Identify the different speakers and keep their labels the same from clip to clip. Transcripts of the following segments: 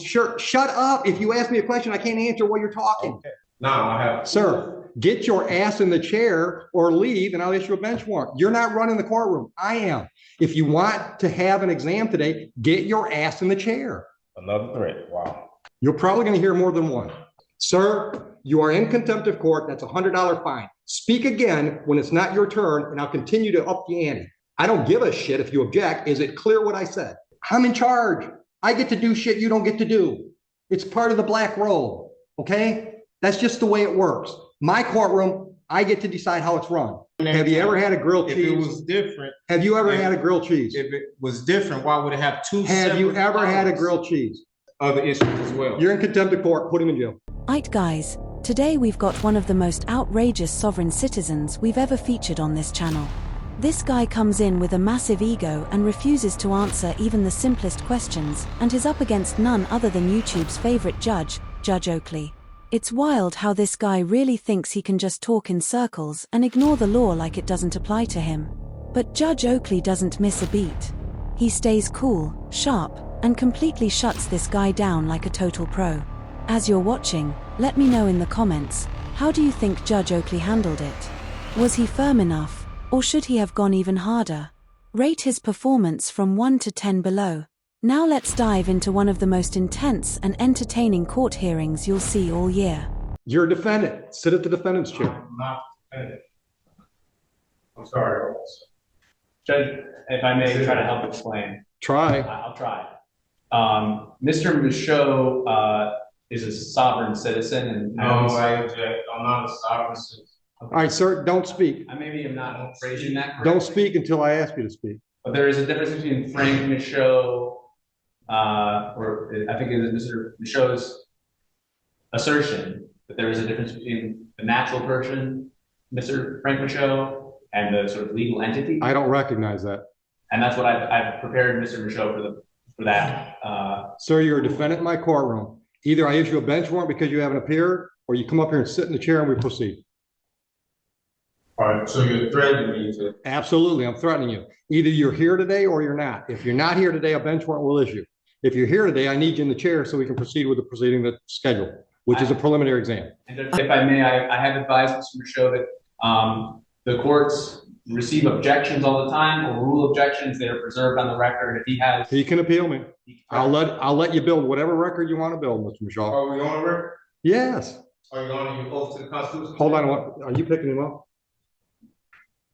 Speaker 1: sure. Shut up. If you ask me a question, I can't answer while you're talking.
Speaker 2: Okay. Now I have.
Speaker 1: Sir, get your ass in the chair or leave and I'll issue a bench warrant. You're not running the courtroom. I am. If you want to have an exam today, get your ass in the chair.
Speaker 2: Another threat. Wow.
Speaker 1: You're probably going to hear more than one. Sir, you are in contempt of court. That's a $100 fine. Speak again when it's not your turn and I'll continue to up the ante. I don't give a shit if you object. Is it clear what I said? I'm in charge. I get to do shit you don't get to do. It's part of the black robe, okay? That's just the way it works. My courtroom, I get to decide how it's run. Have you ever had a grilled cheese?
Speaker 2: If it was different.
Speaker 1: Have you ever had a grilled cheese?
Speaker 2: If it was different, why would it have two
Speaker 1: Have you ever had a grilled cheese?
Speaker 2: Other issues as well.
Speaker 1: You're in contempt of court. Put him in jail.
Speaker 3: Aight guys, today we've got one of the most outrageous sovereign citizens we've ever featured on this channel. This guy comes in with a massive ego and refuses to answer even the simplest questions, and is up against none other than YouTube's favorite judge, Judge Oakley. It's wild how this guy really thinks he can just talk in circles and ignore the law like it doesn't apply to him. But Judge Oakley doesn't miss a beat. He stays cool, sharp, and completely shuts this guy down like a total pro. As you're watching, let me know in the comments, how do you think Judge Oakley handled it? Was he firm enough? Or should he have gone even harder? Rate his performance from 1 to 10 below. Now let's dive into one of the most intense and entertaining court hearings you'll see all year.
Speaker 1: You're a defendant. Sit at the defendant's chair.
Speaker 2: I'm not defendant. I'm sorry.
Speaker 4: Judge, if I may try to help explain.
Speaker 1: Try.
Speaker 4: I'll try. Mr. Michaud is a sovereign citizen, and
Speaker 2: No, I object. I'm not a sovereign citizen.
Speaker 1: All right, sir, don't speak.
Speaker 4: I maybe am not phrasing that correctly.
Speaker 1: Don't speak until I ask you to speak.
Speaker 4: But there is a difference between Frank Michaud, or I think it is Mr. Michaud's assertion that there is a difference between the natural person, Mr. Frank Michaud, and the sort of legal entity.
Speaker 1: I don't recognize that.
Speaker 4: And that's what I've prepared Mr. Michaud for that.
Speaker 1: Sir, you're a defendant in my courtroom. Either I issue a bench warrant because you haven't appeared, or you come up here and sit in the chair and we proceed.
Speaker 2: All right, so you're threatening me to.
Speaker 1: Absolutely, I'm threatening you. Either you're here today or you're not. If you're not here today, a bench warrant will issue. If you're here today, I need you in the chair so we can proceed with the proceeding that's scheduled, which is a preliminary exam.
Speaker 4: And if I may, I have advised Mr. Michaud that the courts receive objections all the time, or rule objections that are preserved on the record. If he has,
Speaker 1: He can appeal me. I'll let you build whatever record you want to build, Mr. Michaud.
Speaker 2: Are we on record?
Speaker 1: Yes.
Speaker 2: Are you on your oath to the Constitution?
Speaker 1: Hold on. Are you picking him up?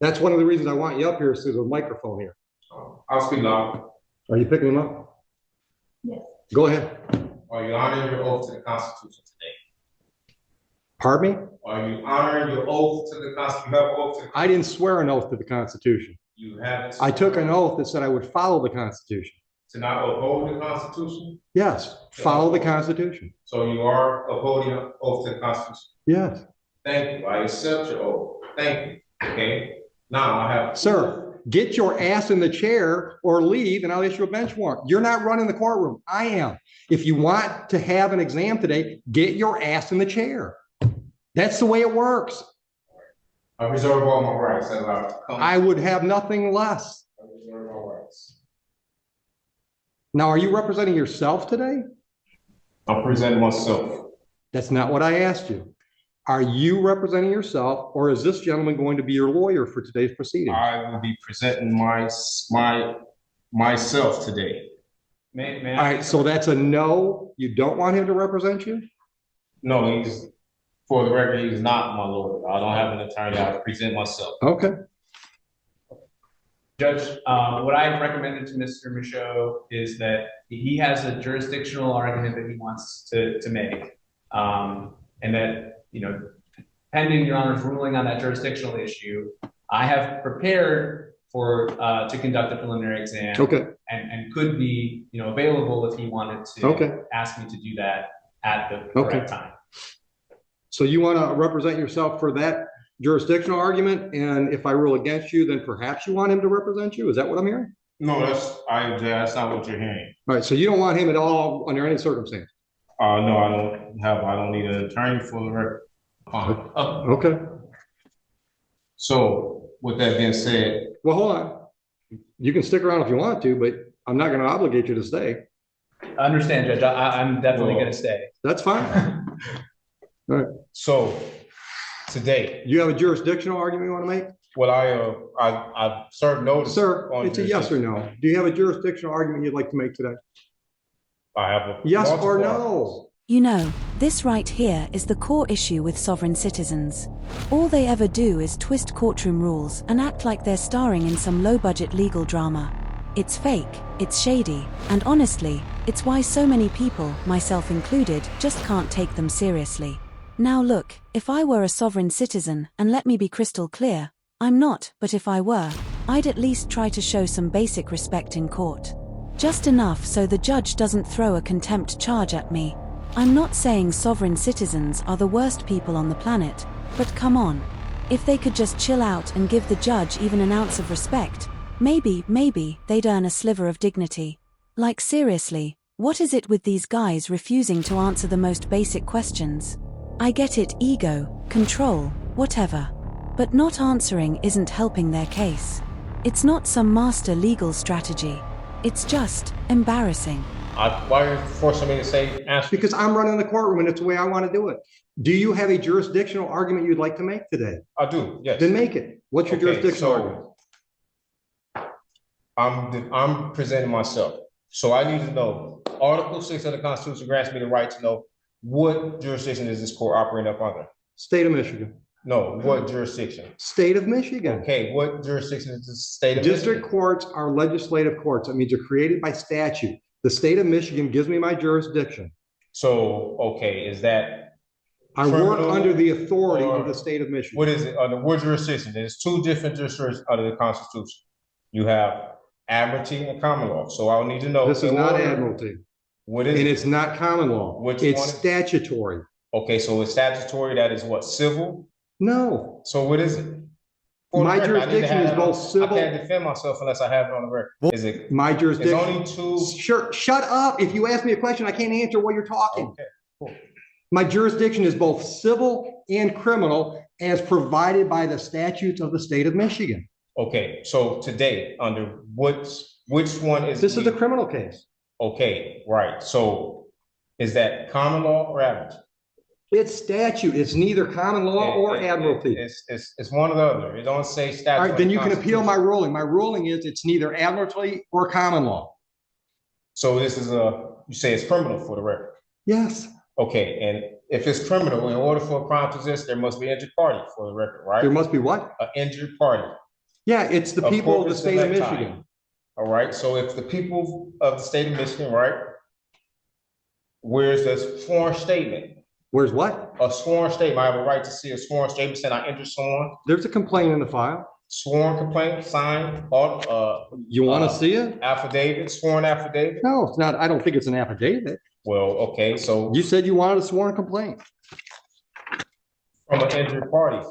Speaker 1: That's one of the reasons I want you up here, is there's a microphone here.
Speaker 2: I'll speak loud.
Speaker 1: Are you picking him up?
Speaker 5: Yes.
Speaker 1: Go ahead.
Speaker 2: Are you honoring your oath to the Constitution today?
Speaker 1: Pardon me?
Speaker 2: Are you honoring your oath to the Constitution? You have an oath to the
Speaker 1: I didn't swear an oath to the Constitution.
Speaker 2: You have.
Speaker 1: I took an oath that said I would follow the Constitution.
Speaker 2: To not uphold the Constitution?
Speaker 1: Yes, follow the Constitution.
Speaker 2: So you are upholding an oath to the Constitution?
Speaker 1: Yes.
Speaker 2: Thank you. I accept your oath. Thank you. Okay. Now I have.
Speaker 1: Sir, get your ass in the chair or leave and I'll issue a bench warrant. You're not running the courtroom. I am. If you want to have an exam today, get your ass in the chair. That's the way it works.
Speaker 2: I reserve all my rights as
Speaker 1: I would have nothing less.
Speaker 2: I reserve all rights.
Speaker 1: Now, are you representing yourself today?
Speaker 2: I'm presenting myself.
Speaker 1: That's not what I asked you. Are you representing yourself, or is this gentleman going to be your lawyer for today's proceedings?
Speaker 2: I will be presenting myself today.
Speaker 4: may
Speaker 1: All right, so that's a no. You don't want him to represent you?
Speaker 2: No, for the record, he's not my lawyer. I don't have an attorney. I present myself.
Speaker 1: Okay.
Speaker 4: Judge, what I've recommended to Mr. Michaud is that he has a jurisdictional argument that he wants to make, and that, pending Your Honor's ruling on that jurisdictional issue, I have prepared to conduct a preliminary exam.
Speaker 1: Okay.
Speaker 4: And could be, available if he wanted to ask me to do that at the correct time.
Speaker 1: So you want to represent yourself for that jurisdictional argument, and if I rule against you, then perhaps you want him to represent you? Is that what I'm hearing?
Speaker 2: No, that's not what you're hearing.
Speaker 1: All right, so you don't want him at all under any circumstance?
Speaker 2: No, I don't need an attorney for the record.
Speaker 1: Okay.
Speaker 2: So with that being said.
Speaker 1: Well, hold on. You can stick around if you want to, but I'm not going to obligate you to stay.
Speaker 4: understand, Judge. I'm definitely going to stay.
Speaker 1: That's fine. All right.
Speaker 2: So today,
Speaker 1: Do you have a jurisdictional argument you want to make?
Speaker 2: what I've served notice.
Speaker 1: Sir,
Speaker 2: on
Speaker 1: it's a yes or no. Do you have a jurisdictional argument you'd like to make today?
Speaker 2: I have a
Speaker 1: Yes
Speaker 2: multiple
Speaker 1: or
Speaker 2: arguments.
Speaker 1: no?
Speaker 3: You know, this right here is the core issue with sovereign citizens. All they ever do is twist courtroom rules and act like they're starring in some low-budget legal drama. It's fake, it's shady, and honestly, it's why so many people, myself included, just can't take them seriously. Now look, if I were a sovereign citizen, and let me be crystal clear, I'm not, but if I were, I'd at least try to show some basic respect in court. Just enough so the judge doesn't throw a contempt charge at me. I'm not saying sovereign citizens are the worst people on the planet, but come on. If they could just chill out and give the judge even an ounce of respect, maybe they'd earn a sliver of dignity. Like seriously, what is it with these guys refusing to answer the most basic questions? I get it, ego, control, whatever. But not answering isn't helping their case. It's not some master legal strategy. It's just embarrassing.
Speaker 2: Why are you forcing me to say answer?
Speaker 1: Because I'm running the courtroom and it's the way I want to do it. Do you have a jurisdictional argument you'd like to make today?
Speaker 2: I do, yes.
Speaker 1: Then make it. What's your jurisdictional argument?
Speaker 2: I'm presenting myself. So I need to know, Article 6 of the Constitution grants me the right to know what jurisdiction is this court operating up under?
Speaker 1: State of Michigan.
Speaker 2: No, what jurisdiction?
Speaker 1: State of Michigan.
Speaker 2: Okay, what jurisdiction is the state of
Speaker 1: District
Speaker 2: Michigan?
Speaker 1: courts are legislative courts. That means they're created by statute. The state of Michigan gives me my jurisdiction.
Speaker 2: So, okay, is that
Speaker 1: I work
Speaker 2: criminal
Speaker 1: under the authority
Speaker 2: or
Speaker 1: of the state of Michigan.
Speaker 2: what is it, under what jurisdiction? There's two different jurisdictions under the Constitution. You have admiralty and common law. So I'll need to know.
Speaker 1: This is not admiralty.
Speaker 2: What is
Speaker 1: And
Speaker 2: it?
Speaker 1: it's not common law.
Speaker 2: Which
Speaker 1: It's
Speaker 2: one is-
Speaker 1: statutory.
Speaker 2: Okay, so it's statutory, that is what, civil?
Speaker 1: No.
Speaker 2: So what is it? For the
Speaker 1: My
Speaker 2: record, I need to
Speaker 1: jurisdiction
Speaker 2: have
Speaker 1: is
Speaker 2: that
Speaker 1: both
Speaker 2: on-
Speaker 1: civil-
Speaker 2: I can't defend myself unless I have it on the record. Is it,
Speaker 1: My
Speaker 2: it's
Speaker 1: jurisdiction.
Speaker 2: only two?
Speaker 1: Sure, shut up. If you ask me a question, I can't answer while you're talking.
Speaker 2: Okay, cool.
Speaker 1: My jurisdiction is both civil and criminal as provided by the statutes of the state of Michigan.
Speaker 2: Okay, so today, under which one is?
Speaker 1: This is a criminal case.
Speaker 2: Okay, right, so is that common law or admiralty?
Speaker 1: It's statute. It's neither common law or admiralty.
Speaker 2: It's one or the other. It don't say statute.
Speaker 1: All right, then you can appeal my ruling. My ruling is it's neither admiralty or common law.
Speaker 2: So this is you say it's criminal for the record.
Speaker 1: Yes.
Speaker 2: Okay, and if it's criminal, in order for a crime to exist, there must be an injured party for the record, right?
Speaker 1: There must be what?
Speaker 2: An injured party.
Speaker 1: Yeah, it's the
Speaker 2: A
Speaker 1: people of the
Speaker 2: corpus
Speaker 1: state of
Speaker 2: electi.
Speaker 1: Michigan.
Speaker 2: All right, so if the people of the state of Michigan, right? Where's the sworn statement?
Speaker 1: Where's what?
Speaker 2: A sworn statement. I have a right to see a sworn statement saying I injured someone.
Speaker 1: There's a complaint in the file.
Speaker 2: Sworn complaint, signed,
Speaker 1: You want to see it?
Speaker 2: affidavit, sworn affidavit.
Speaker 1: No, it's not. I don't think it's an affidavit.
Speaker 2: Well, okay, so
Speaker 1: You said you wanted a sworn complaint.
Speaker 2: from an injured party.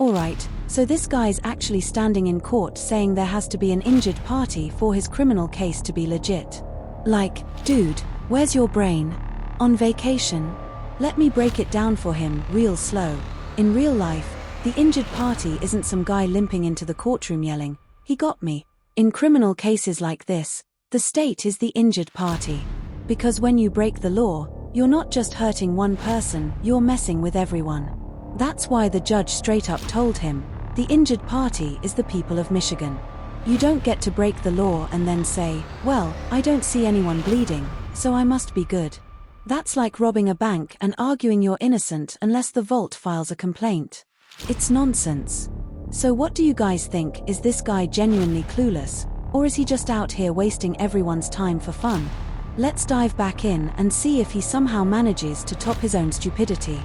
Speaker 3: Alright, so this guy's actually standing in court saying there has to be an injured party for his criminal case to be legit. Like, dude, where's your brain? On vacation? Let me break it down for him, real slow. In real life, the injured party isn't some guy limping into the courtroom yelling, "He got me." In criminal cases like this, the state is the injured party. Because when you break the law, you're not just hurting one person, you're messing with everyone. That's why the judge straight up told him, the injured party is the people of Michigan. You don't get to break the law and then say, well, I don't see anyone bleeding, so I must be good. That's like robbing a bank and arguing you're innocent unless the vault files a complaint. It's nonsense. So what do you guys think? Is this guy genuinely clueless, or is he just out here wasting everyone's time for fun? Let's dive back in and see if he somehow manages to top his own stupidity.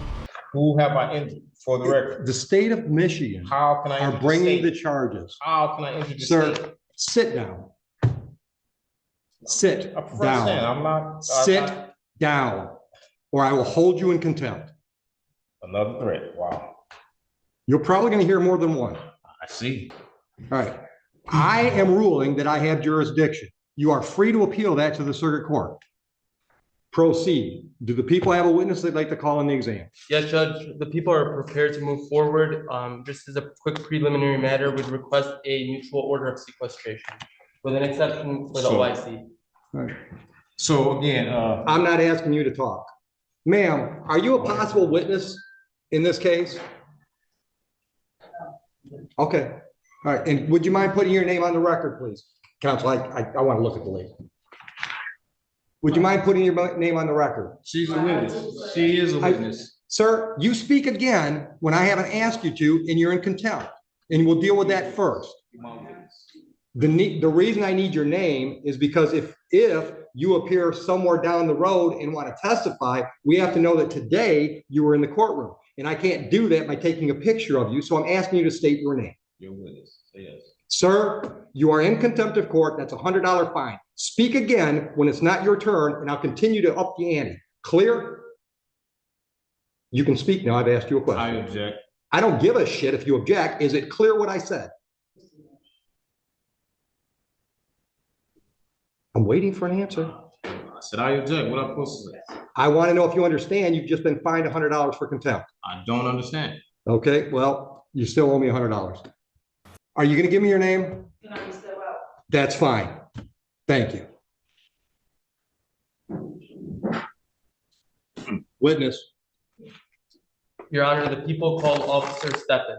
Speaker 2: Who have I injured for the record?
Speaker 1: The state of Michigan
Speaker 2: How can I
Speaker 1: are
Speaker 2: injure
Speaker 1: bringing
Speaker 2: the
Speaker 1: the
Speaker 2: state?
Speaker 1: charges.
Speaker 2: How can I injure the
Speaker 1: Sir,
Speaker 2: state?
Speaker 1: sit down. Sit
Speaker 2: I'm saying,
Speaker 1: down.
Speaker 2: I'm not.
Speaker 1: Sit down, or I will hold you in contempt.
Speaker 2: Another threat, wow.
Speaker 1: You're probably going to hear more than one.
Speaker 2: I see.
Speaker 1: All right. I am ruling that I have jurisdiction. You are free to appeal that to the circuit court. Proceed. Do the people have a witness they'd like to call in the exam?
Speaker 5: Yes, Judge, the people are prepared to move forward. Just as a quick preliminary matter, we'd request a mutual order of sequestration with an exception for the
Speaker 2: So-
Speaker 5: OIC.
Speaker 1: All right.
Speaker 2: So again,
Speaker 1: I'm not asking you to talk. Ma'am, are you a possible witness in this case? Okay, all right, and would you mind putting your name on the record, please? Counsel, I want to look at the lady. Would you mind putting your name on the record?
Speaker 2: she's a witness. She is a witness.
Speaker 1: Sir, you speak again when I haven't asked you to, and you're in contempt, and we'll deal with that first. The reason I need your name is because if you appear somewhere down the road and want to testify, we have to know that today you were in the courtroom. And I can't do that by taking a picture of you. So I'm asking you to state your name.
Speaker 2: Your witness, yes.
Speaker 1: Sir, you are in contempt of court. That's a $100 fine. Speak again when it's not your turn, and I'll continue to up the ante. Clear? You can speak now. I've asked you a question.
Speaker 2: I object.
Speaker 1: I don't give a shit if you object. Is it clear what I said? I'm waiting for an answer.
Speaker 2: I said I object. What am I supposed to say?
Speaker 1: I want to know if you understand you've just been fined $100 for contempt.
Speaker 2: I don't understand.
Speaker 1: Okay, well, you still owe me $100. Are you going to give me your name? That's fine. Thank you. Witness.
Speaker 5: Your Honor, the people called Officer Steppen.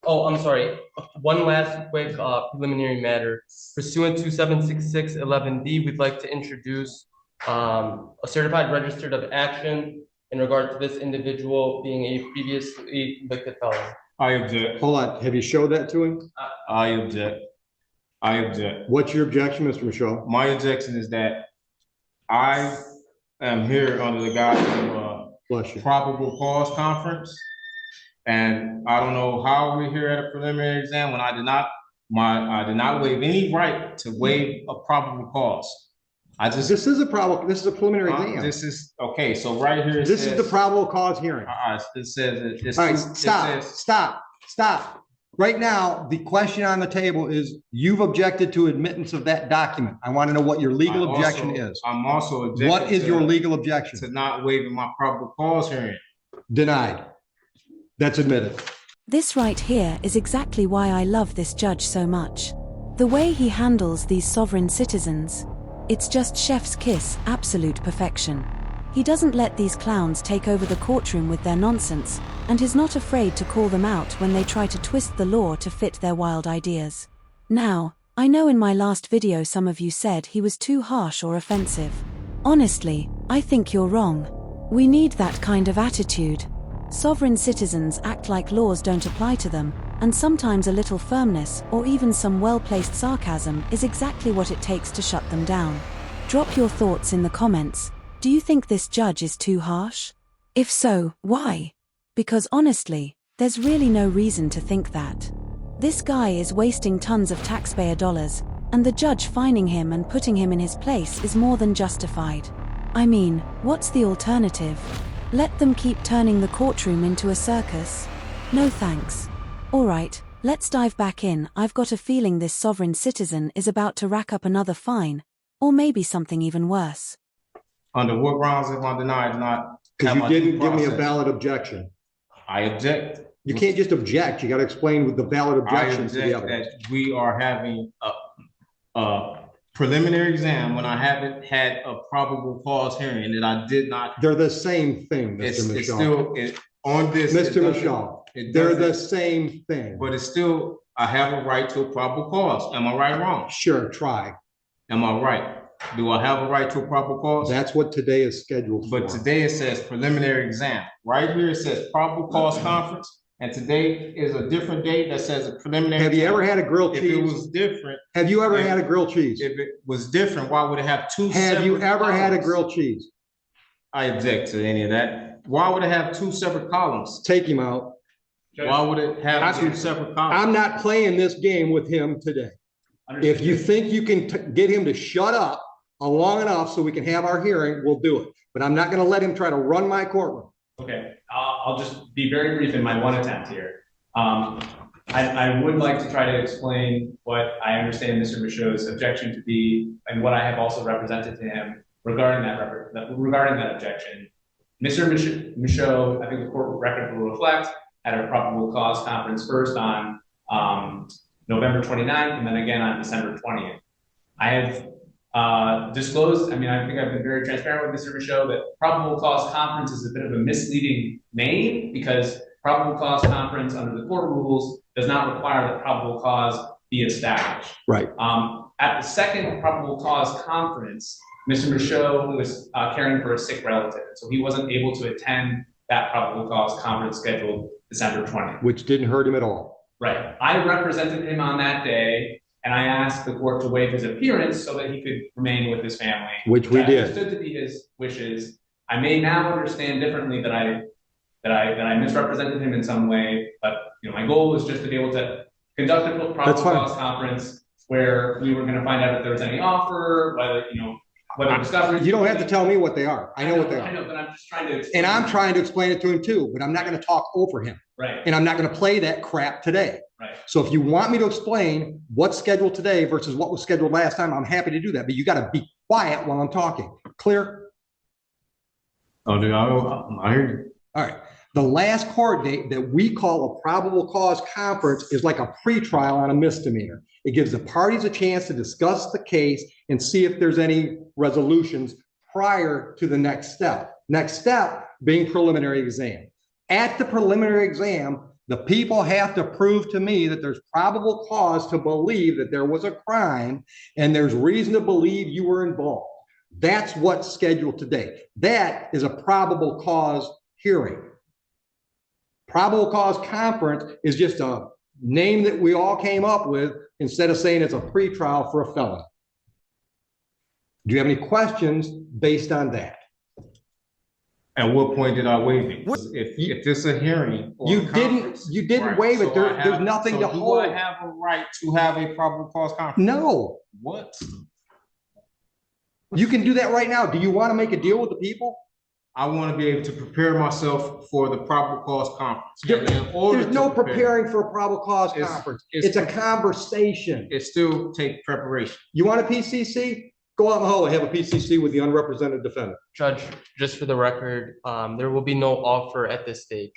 Speaker 5: Oh, I'm sorry. One last quick preliminary matter. Pursuant to 76611D, we'd like to introduce a certified registered of action in regard to this individual being a previously convicted felon.
Speaker 2: I object.
Speaker 1: Hold on. Have you showed that to him?
Speaker 2: I object. I object.
Speaker 1: What's your objection, Mr. Michaud?
Speaker 2: My objection is that I am here under the guise of probable cause conference. And I don't know how we're here at a preliminary exam when I did not waive any right to waive a probable cause.
Speaker 1: This is a preliminary exam.
Speaker 2: This is okay. So right here,
Speaker 1: this is the probable cause hearing.
Speaker 2: It says it's
Speaker 1: all right. Stop. Right now, the question on the table is you've objected to admittance of that document. I want to know what your legal objection is.
Speaker 2: I'm also objecting.
Speaker 1: What is your legal objection?
Speaker 2: To not waiving my probable cause hearing.
Speaker 1: Denied. That's admitted.
Speaker 3: This right here is exactly why I love this judge so much. The way he handles these sovereign citizens, it's just chef's kiss, absolute perfection. He doesn't let these clowns take over the courtroom with their nonsense, and is not afraid to call them out when they try to twist the law to fit their wild ideas. Now, I know in my last video some of you said he was too harsh or offensive. Honestly, I think you're wrong. We need that kind of attitude. Sovereign citizens act like laws don't apply to them, and sometimes a little firmness or even some well-placed sarcasm is exactly what it takes to shut them down. Drop your thoughts in the comments. Do you think this judge is too harsh? If so, why? Because honestly, there's really no reason to think that. This guy is wasting tons of taxpayer dollars, and the judge fining him and putting him in his place is more than justified. I mean, what's the alternative? Let them keep turning the courtroom into a circus? No thanks. Alright, let's dive back in. I've got a feeling this sovereign citizen is about to rack up another fine, or maybe something even worse.
Speaker 2: Under what grounds am I denied not?
Speaker 1: Because you didn't give me a valid objection.
Speaker 2: I object.
Speaker 1: You can't just object. You got to explain with the valid objections to the evidence.
Speaker 2: That we are having a preliminary exam when I haven't had a probable cause hearing that I did not.
Speaker 1: They're the same thing, Mr. Michaud.
Speaker 2: It's still on this.
Speaker 1: Mr. Michaud, they're the same thing.
Speaker 2: But it's still, I have a right to a probable cause. Am I right or wrong?
Speaker 1: Sure, try.
Speaker 2: Am I right? Do I have a right to a probable cause?
Speaker 1: That's what today is scheduled for.
Speaker 2: But today it says preliminary exam. Right here it says probable cause conference. And today is a different date that says a preliminary.
Speaker 1: Have you ever had a grilled cheese?
Speaker 2: If it was different.
Speaker 1: Have you ever had a grilled cheese?
Speaker 2: If it was different, why would it have two separate
Speaker 1: Have you ever
Speaker 2: columns?
Speaker 1: had a grilled cheese?
Speaker 2: I object to any of that. Why would it have two separate columns?
Speaker 1: Take him out.
Speaker 2: Why would it have two separate columns?
Speaker 1: I'm not playing this game with him today. If you think you can get him to shut up long enough so we can have our hearing, we'll do it. But I'm not going to let him try to run my courtroom.
Speaker 4: Okay, I'll just be very brief in my one attempt here. I would like to try to explain what I understand Mr. Michaud's objection to be, and what I have also represented to him regarding that objection. Mr. Michaud, I think the court record will reflect, had a probable cause conference first on November 29th and then again on December 20th. I have disclosed, I mean, I think I've been very transparent with Mr. Michaud that probable cause conference is a bit of a misleading name because probable cause conference under the court rules does not require that probable cause be established.
Speaker 1: Right.
Speaker 4: At the second probable cause conference, Mr. Michaud was caring for a sick relative, so he wasn't able to attend that probable cause conference scheduled December 20th.
Speaker 1: Which didn't hurt him at all.
Speaker 4: Right. I represented him on that day, and I asked the court to waive his appearance so that he could remain with his family.
Speaker 1: Which we did.
Speaker 4: Understood to be his wishes. I may now understand differently that I misrepresented him in some way, but my goal was just to be able to conduct a probable cause conference where we were going to find out if there was any offer, whether discovery.
Speaker 1: You don't have to tell me what they are. I know what they are.
Speaker 4: I know, but I'm just trying to explain.
Speaker 1: And I'm trying to explain it to him too, but I'm not going to talk over him.
Speaker 4: Right.
Speaker 1: And I'm not going to play that crap today.
Speaker 4: Right.
Speaker 1: So if you want me to explain what's scheduled today versus what was scheduled last time, I'm happy to do that. But you got to be quiet while I'm talking. Clear?
Speaker 2: Oh, dude, I hear you.
Speaker 1: All right. The last court date that we call a probable cause conference is like a pretrial on a misdemeanor. It gives the parties a chance to discuss the case and see if there's any resolutions prior to the next step. Next step being preliminary exam. At the preliminary exam, the people have to prove to me that there's probable cause to believe that there was a crime and there's reason to believe you were involved. That's what's scheduled today. That is a probable cause hearing. Probable cause conference is just a name that we all came up with instead of saying it's a pretrial for a felony. Do you have any questions based on that?
Speaker 2: At what point did I waive it? If this is a hearing, or
Speaker 1: you didn't
Speaker 2: right,
Speaker 1: waive it.
Speaker 2: so
Speaker 1: There's nothing to hold.
Speaker 2: Do I have a right to have a probable cause conference?
Speaker 1: No.
Speaker 2: What?
Speaker 1: You can do that right now. Do you want to make a deal with the people?
Speaker 2: I want to be able to prepare myself for the probable cause conference.
Speaker 1: There's no preparing for a probable cause conference. It's a conversation.
Speaker 2: It still takes preparation.
Speaker 1: You want a PCC? Go out in the hall and have a PCC with the unrepresented defendant.
Speaker 5: Judge, just for the record, there will be no offer at this stage.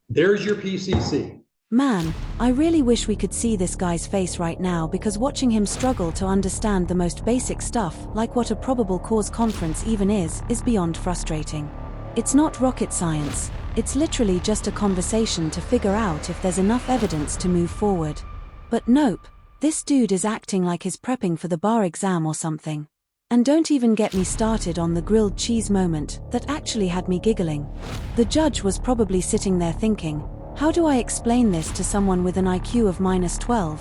Speaker 1: There's your PCC.
Speaker 3: Man, I really wish we could see this guy's face right now because watching him struggle to understand the most basic stuff, like what a probable cause conference even is beyond frustrating. It's not rocket science. It's literally just a conversation to figure out if there's enough evidence to move forward. But nope, this dude is acting like he's prepping for the bar exam or something. And don't even get me started on the grilled cheese moment that actually had me giggling. The judge was probably sitting there thinking, how do I explain this to someone with an IQ of -12?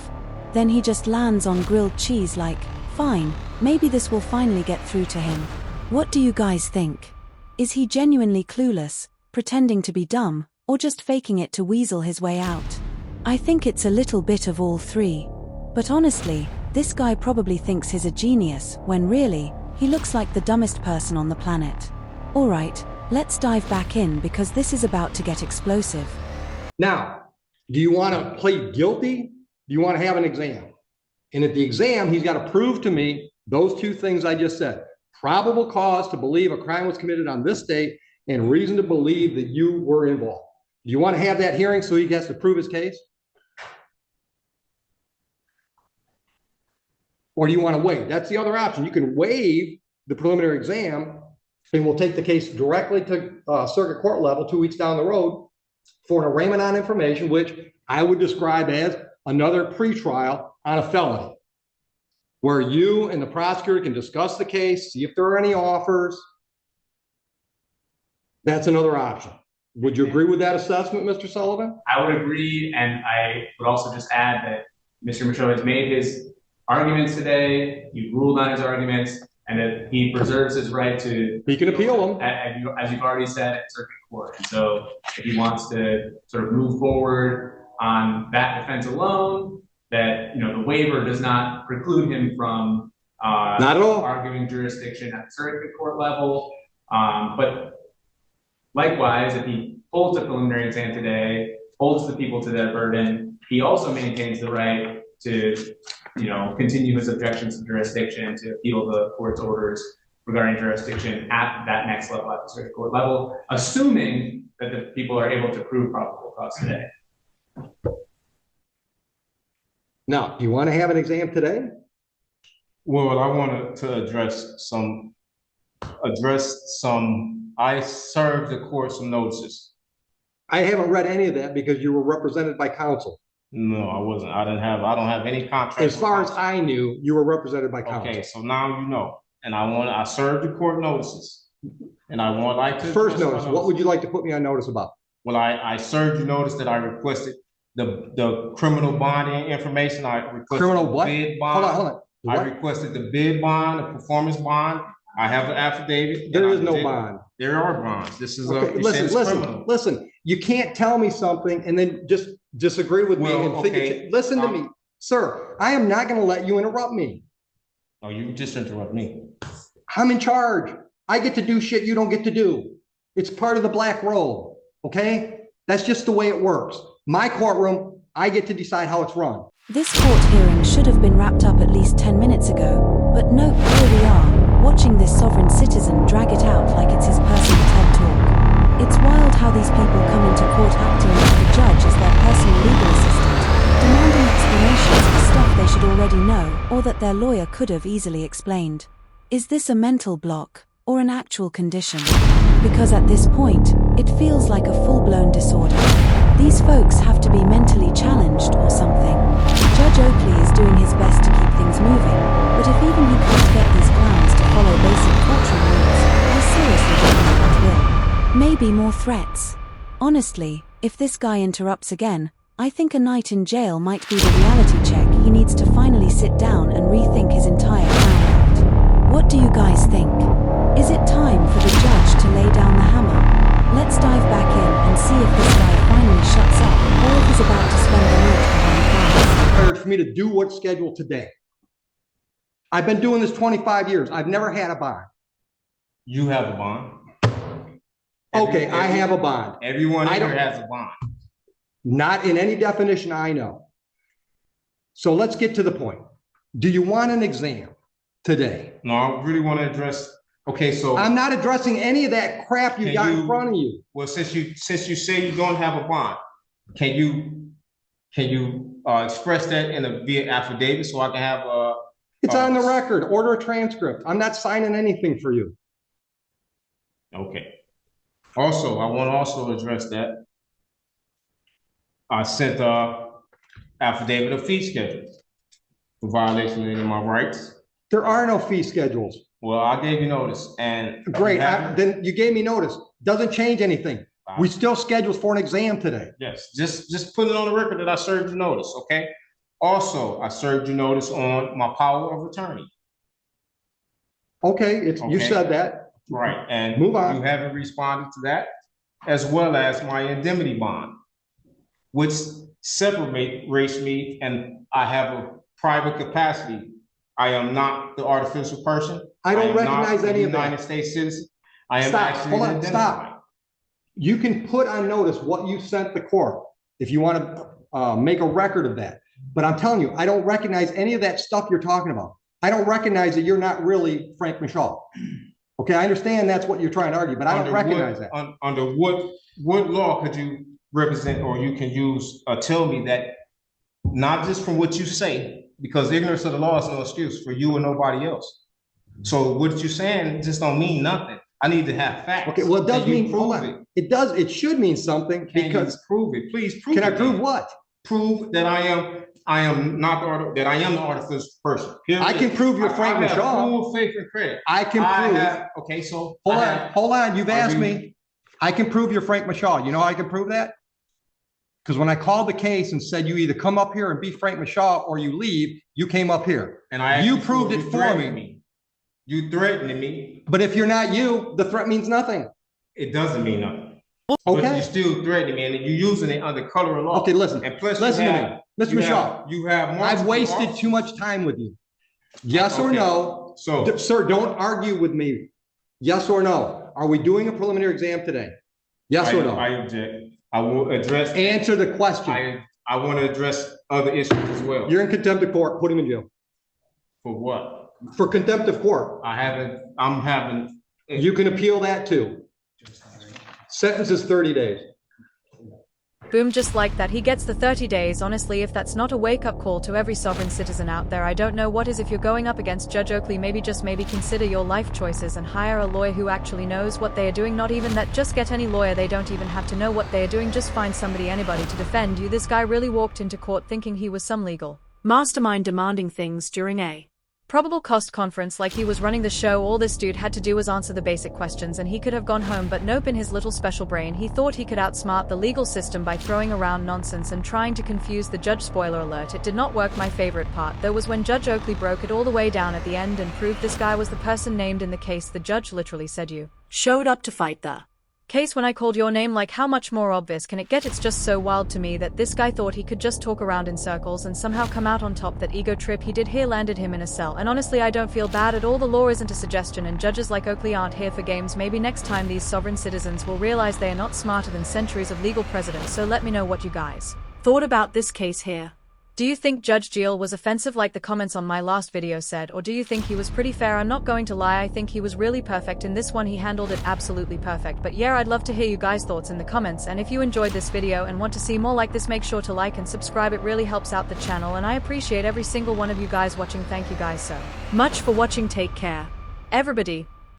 Speaker 3: Then he just lands on grilled cheese like, fine, maybe this will finally get through to him. What do you guys think? Is he genuinely clueless, pretending to be dumb, or just faking it to weasel his way out? I think it's a little bit of all three. But honestly, this guy probably thinks he's a genius, when really, he looks like the dumbest person on the planet. Alright, let's dive back in because this is about to get explosive.
Speaker 1: Now, do you want to plead guilty? Do you want to have an exam? And at the exam, he's got to prove to me those two things I just said. Probable cause to believe a crime was committed on this date and reason to believe that you were involved. Do you want to have that hearing so he has to prove his case? Or do you want to waive? That's the other option. You can waive the preliminary exam and we'll take the case directly to circuit court level 2 weeks down the road for an arraignment on information, which I would describe as another pretrial on a felony, where you and the prosecutor can discuss the case, see if there are any offers. That's another option. Would you agree with that assessment, Mr. Sullivan?
Speaker 4: I would agree, and I would also just add that Mr. Michaud has made his arguments today, you ruled on his arguments, and that he preserves his right to—
Speaker 1: He can appeal them.
Speaker 4: As you've already said, at circuit court. And so if he wants to sort of move forward on that defense alone, that the waiver does not preclude him from
Speaker 1: not at all
Speaker 4: arguing jurisdiction at the circuit court level. But likewise, if he holds a preliminary exam today, holds the people to their burden, he also maintains the right to continue his objections to jurisdiction, to appeal the court's orders regarding jurisdiction at that next level, at the circuit court level, assuming that the people are able to prove probable cause today.
Speaker 1: Now, do you want to have an exam today?
Speaker 2: Well, I wanted to I served the court some notices.
Speaker 1: I haven't read any of that because you were represented by counsel.
Speaker 2: No, I wasn't. I don't have any contract.
Speaker 1: As far as I knew, you were represented by counsel.
Speaker 2: Okay, so now you know. And I served the court notices. And I would like to.
Speaker 1: First notice, what would you like to put me on notice about?
Speaker 2: Well, I served you notice that I requested the criminal bonding information. I requested
Speaker 1: criminal what?
Speaker 2: Bid bond.
Speaker 1: Hold on.
Speaker 2: I requested the bid bond, the performance bond. I have an affidavit.
Speaker 1: There is no bond.
Speaker 2: There are bonds. This is
Speaker 1: okay, listen. You can't tell me something and then just disagree with me and think listen to me, sir. I am not going to let you interrupt me.
Speaker 2: Oh, you just interrupt me.
Speaker 1: I'm in charge. I get to do shit you don't get to do. It's part of the black robe. Okay, that's just the way it works. My courtroom. I get to decide how it's run.
Speaker 3: This court hearing should have been wrapped up at least 10 minutes ago, but nope, here we are, watching this sovereign citizen drag it out like it's his personal TED talk. It's wild how these people come into court acting like the judge is their personal legal assistant, demanding explanations for stuff they should already know or that their lawyer could have easily explained. Is this a mental block or an actual condition? Because at this point, it feels like a full-blown disorder. These folks have to be mentally challenged or something. Judge Oakley is doing his best to keep things moving, but if even he can't get these clowns to follow basic courtroom rules, I seriously don't know what will. Maybe more threats. Honestly, if this guy interrupts again, I think a night in jail might be the reality check he needs to finally sit down and rethink his entire clown act. What do you guys think? Is it time for the judge to lay down the hammer? Let's dive back in and see if this guy finally shuts up or if he's about to spend the night behind bars.
Speaker 1: Prepared for me to do what's scheduled today. I've been doing this 25 years. I've never had a bond.
Speaker 2: You have a bond.
Speaker 1: Okay, I have a bond.
Speaker 2: Everyone here has a bond.
Speaker 1: Not in any definition I know. So let's get to the point. Do you want an exam today?
Speaker 2: No, I really want to address. Okay, so
Speaker 1: I'm not addressing any of that crap you got in front of you.
Speaker 2: Well, since you say you don't have a bond, can you express that in a via affidavit so I can have a?
Speaker 1: It's on the record. Order a transcript. I'm not signing anything for you.
Speaker 2: Okay. Also, I want to also address that. I sent a affidavit of fee schedules for violation of any of my rights.
Speaker 1: There are no fee schedules.
Speaker 2: Well, I gave you notice, and
Speaker 1: great. Then you gave me notice. Doesn't change anything. We still scheduled for an exam today.
Speaker 2: Yes, just put it on the record that I served you notice. Okay. Also, I served you notice on my power of attorney.
Speaker 1: Okay, you said that.
Speaker 2: Right, and
Speaker 1: move on.
Speaker 2: You haven't responded to that, as well as my indemnity bond, which separates me, and I have a private capacity. I am not the artificial person.
Speaker 1: I don't recognize any of that.
Speaker 2: United States citizen. I am
Speaker 1: stop.
Speaker 2: actually
Speaker 1: Hold on. Stop. You can put on notice what you sent the court if you want to make a record of that. But I'm telling you, I don't recognize any of that stuff you're talking about. I don't recognize that you're not really Frank Michaud. Okay, I understand that's what you're trying to argue, but I don't recognize that.
Speaker 2: Under what law could you represent, or you can use, tell me that, not just from what you say, because ignorance of the law is no excuse for you or nobody else. So what you're saying just don't mean nothing. I need to have facts.
Speaker 1: Okay, well, it does mean, hold on. It does, it should mean something because.
Speaker 2: Prove it, please prove it.
Speaker 1: Can I prove what?
Speaker 2: Prove that I am not that I am the artificial person. Period.
Speaker 1: I can prove you're Frank Michaud.
Speaker 2: I have full faith and credit.
Speaker 1: I can prove.
Speaker 2: Okay, so
Speaker 1: hold on. You've asked me. I can prove you're Frank Michaud. You know how I can prove that? Because when I called the case and said you either come up here and be Frank Michaud or you leave, you came up here. And you proved it for me.
Speaker 2: You threatened me.
Speaker 1: But if you're not you, the threat means nothing.
Speaker 2: It doesn't mean nothing.
Speaker 1: Okay.
Speaker 2: But you still threatening me, and you're using it under color of law.
Speaker 1: Okay, listen.
Speaker 2: And plus,
Speaker 1: listen to me, Mr. Michaud.
Speaker 2: You have.
Speaker 1: I've wasted too much time with you. Yes or no?
Speaker 2: So,
Speaker 1: sir, don't argue with me. Yes or no? Are we doing a preliminary exam today? Yes or no?
Speaker 2: I object. I will address.
Speaker 1: Answer the question.
Speaker 2: I want to address other issues as well.
Speaker 1: You're in contempt of court. Put him in jail.
Speaker 2: For what?
Speaker 1: For contempt of court.
Speaker 2: I'm having.
Speaker 1: You can appeal that too. Sentence is 30 days.
Speaker 6: Boom, just like that, he gets the 30 days. Honestly, if that's not a wake-up call to every sovereign citizen out there, I don't know what is. If you're going up against Judge Oakley, maybe just maybe consider your life choices and hire a lawyer who actually knows what they are doing. Not even that, just get any lawyer. They don't even have to know what they are doing. Just find anybody to defend you. This guy really walked into court thinking he was some legal mastermind demanding things during a probable cost conference like he was running the show. All this dude had to do was answer the basic questions and he could have gone home, but nope, in his little special brain he thought he could outsmart the legal system by throwing around nonsense and trying to confuse the judge. Spoiler alert, it did not work. My favorite part though was when Judge Oakley broke it all the way down at the end and proved this guy was the person named in the case. The judge literally said, "You showed up to fight the case when I called your name." Like, how much more obvious can it get? It's just so wild to me that this guy thought he could just talk around in circles and somehow come out on top. That ego trip he did here landed him in a cell, and honestly I don't feel bad at all. The law isn't a suggestion and judges like Oakley aren't here for games. Maybe next time these sovereign citizens will realize they are not smarter than centuries of legal precedents. So let me know what you guys thought about this case here. Do you think Judge Gill was offensive like the comments on my last video said, or do you think he was pretty fair? I'm not going to lie, I think he was really perfect in this one. He handled it absolutely perfect. But yeah, I'd love to hear you guys' thoughts in the comments, and if you enjoyed this video and want to see more like this, make sure to like and subscribe. It really helps out the channel and I appreciate every single one of you guys watching. Thank you guys so much for watching. Take care, everybody.